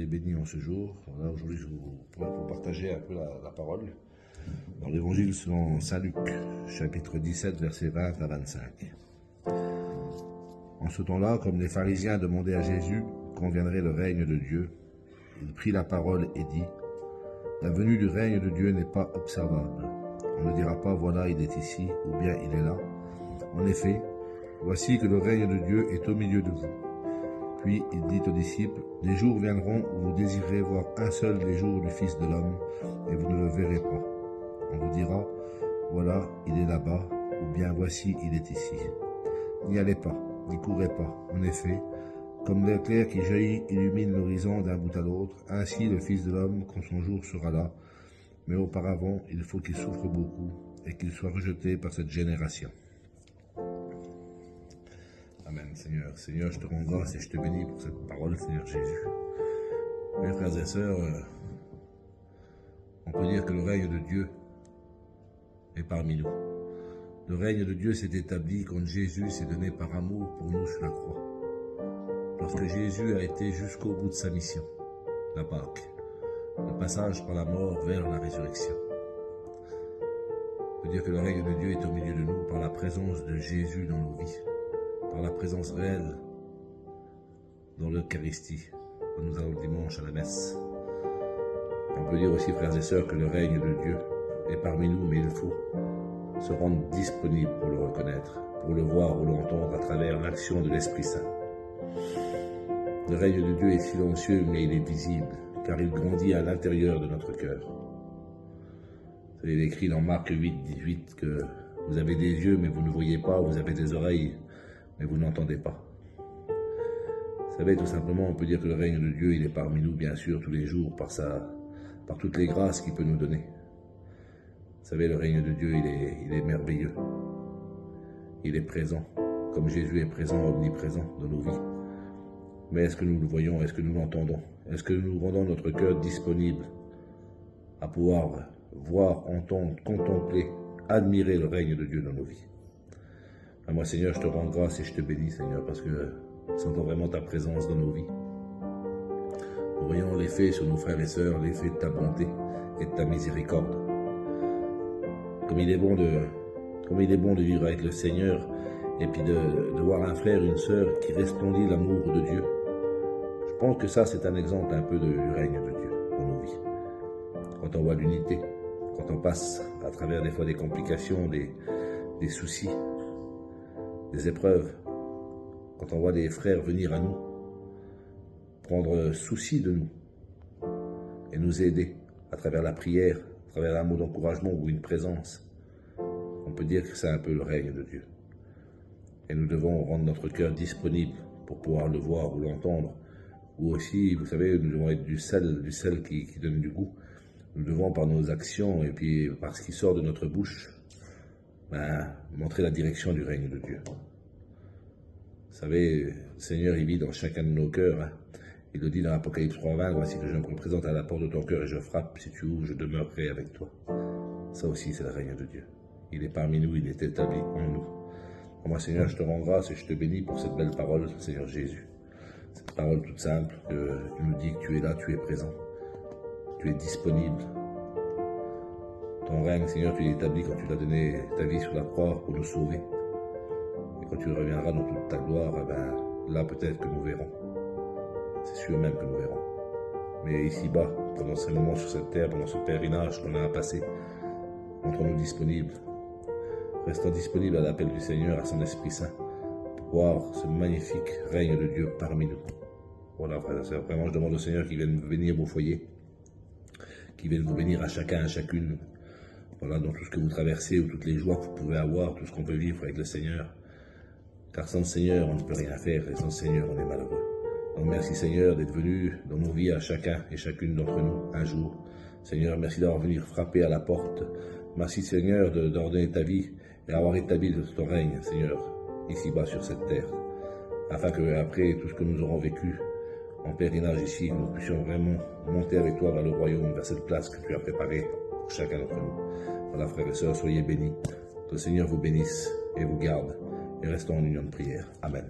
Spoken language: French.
soyez bénis en ce jour. Voilà, aujourd'hui, je vous partager un peu la parole dans l'évangile selon saint Luc, chapitre 17, versets 20 à 25. En ce temps-là, comme les pharisiens demandaient à Jésus quand viendrait le règne de Dieu, il prit la parole et dit : La venue du règne de Dieu n'est pas observable. On ne dira pas : voilà, il est ici, ou bien il est là. En effet, voici que le règne de Dieu est au milieu de vous. Puis il dit aux disciples : Des jours viendront où vous désirerez voir un seul des jours du Fils de l'homme, et vous ne le verrez pas. On vous dira : Voilà, il est là-bas, ou bien voici, il est ici. N'y allez pas, n'y courez pas. En effet, comme l'éclair qui jaillit illumine l'horizon d'un bout à l'autre, ainsi le Fils de l'homme, quand son jour sera là. Mais auparavant, il faut qu'il souffre beaucoup et qu'il soit rejeté par cette génération. Amen, Seigneur. Seigneur, je te rends grâce et je te bénis pour cette parole, Seigneur Jésus. Mes frères et sœurs, on peut dire que le règne de Dieu est parmi nous. Le règne de Dieu s'est établi quand Jésus s'est donné par amour pour nous sur la croix. Lorsque Jésus a été jusqu'au bout de sa mission, la Pâque, le passage par la mort vers la résurrection. On peut dire que le règne de Dieu est au milieu de nous par la présence de Jésus dans nos vies, par la présence réelle dans l'Eucharistie, quand nous allons le dimanche à la messe. On peut dire aussi, frères et sœurs, que le règne de Dieu est parmi nous, mais il faut se rendre disponible pour le reconnaître, pour le voir ou l'entendre à travers l'action de l'Esprit Saint. Le règne de Dieu est silencieux, mais il est visible, car il grandit à l'intérieur de notre cœur. Il est écrit dans Marc 8, 18 que vous avez des yeux, mais vous ne voyez pas, vous avez des oreilles, mais vous n'entendez pas. Vous savez, tout simplement, on peut dire que le règne de Dieu, il est parmi nous, bien sûr, tous les jours, par toutes les grâces qu'il peut nous donner. Vous savez, le règne de Dieu, il est merveilleux. Il est présent, comme Jésus est présent, omniprésent dans nos vies. Mais est-ce que nous le voyons? Est-ce que nous l'entendons? Est-ce que nous rendons notre cœur disponible à pouvoir voir, entendre, contempler, admirer le règne de Dieu dans nos vies? Moi, Seigneur, je te rends grâce et je te bénis, Seigneur, parce que nous sentons vraiment ta présence dans nos vies. Nous voyons l'effet sur nos frères et sœurs, l'effet de ta bonté et de ta miséricorde. Comme il est bon de vivre avec le Seigneur et puis de voir un frère, une sœur qui resplendit l'amour de Dieu. Je pense que ça, c'est un exemple un peu du règne de Dieu dans nos vies. Quand on voit l'unité, quand on passe à travers des fois des complications, des soucis, des épreuves, quand on voit des frères venir à nous, prendre souci de nous et nous aider à travers la prière, à travers un mot d'encouragement ou une présence, on peut dire que c'est un peu le règne de Dieu. Et nous devons rendre notre cœur disponible pour pouvoir le voir ou l'entendre. Ou aussi, vous savez, nous devons être du sel qui donne du goût. Nous devons, par nos actions et puis par ce qui sort de notre bouche, montrer la direction du règne de Dieu. Vous savez, le Seigneur, il vit dans chacun de nos cœurs. Il le dit dans Apocalypse 3:20, voici que je me présente à la porte de ton cœur et je frappe. Si tu ouvres, je demeurerai avec toi. Ça aussi, c'est le règne de Dieu. Il est parmi nous, il est établi en nous. Moi, Seigneur, je te rends grâce et je te bénis pour cette belle parole, Seigneur Jésus. Cette parole toute simple, tu nous dis que tu es là, tu es présent, tu es disponible. Ton règne, Seigneur, tu l'as établi quand tu l'as donné ta vie sur la croix pour nous sauver. Et quand tu reviendras dans toute ta gloire, là peut-être que nous verrons. C'est sûr même que nous verrons. Mais ici-bas, pendant ces moments sur cette terre, pendant ce pèlerinage qu'on a à passer, montrons-nous disponibles. Restons disponibles à l'appel du Seigneur, à son Esprit Saint, pour voir ce magnifique règne de Dieu parmi nous. Voilà, frères et sœurs, vraiment, je demande au Seigneur qu'il vienne bénir vos foyers, qu'il vienne vous bénir à chacun, à chacune, voilà, dans tout ce que vous traversez, ou toutes les joies que vous pouvez avoir, tout ce qu'on peut vivre avec le Seigneur. Car sans le Seigneur, on ne peut rien faire, et sans le Seigneur, on est malheureux. Donc merci Seigneur d'être venu dans nos vies à chacun et chacune d'entre nous un jour. Seigneur, merci d'avoir venu frapper à la porte. Merci Seigneur d'ordonner ta vie et d'avoir établi ton règne, Seigneur, ici-bas sur cette terre, afin que après tout ce que nous aurons vécu en pèlerinage ici, nous puissions vraiment monter avec toi vers le royaume, vers cette place que tu as préparée pour chacun d'entre nous. Voilà, frères et sœurs, soyez bénis. Que le Seigneur vous bénisse et vous garde, et restons en union de prière. Amen.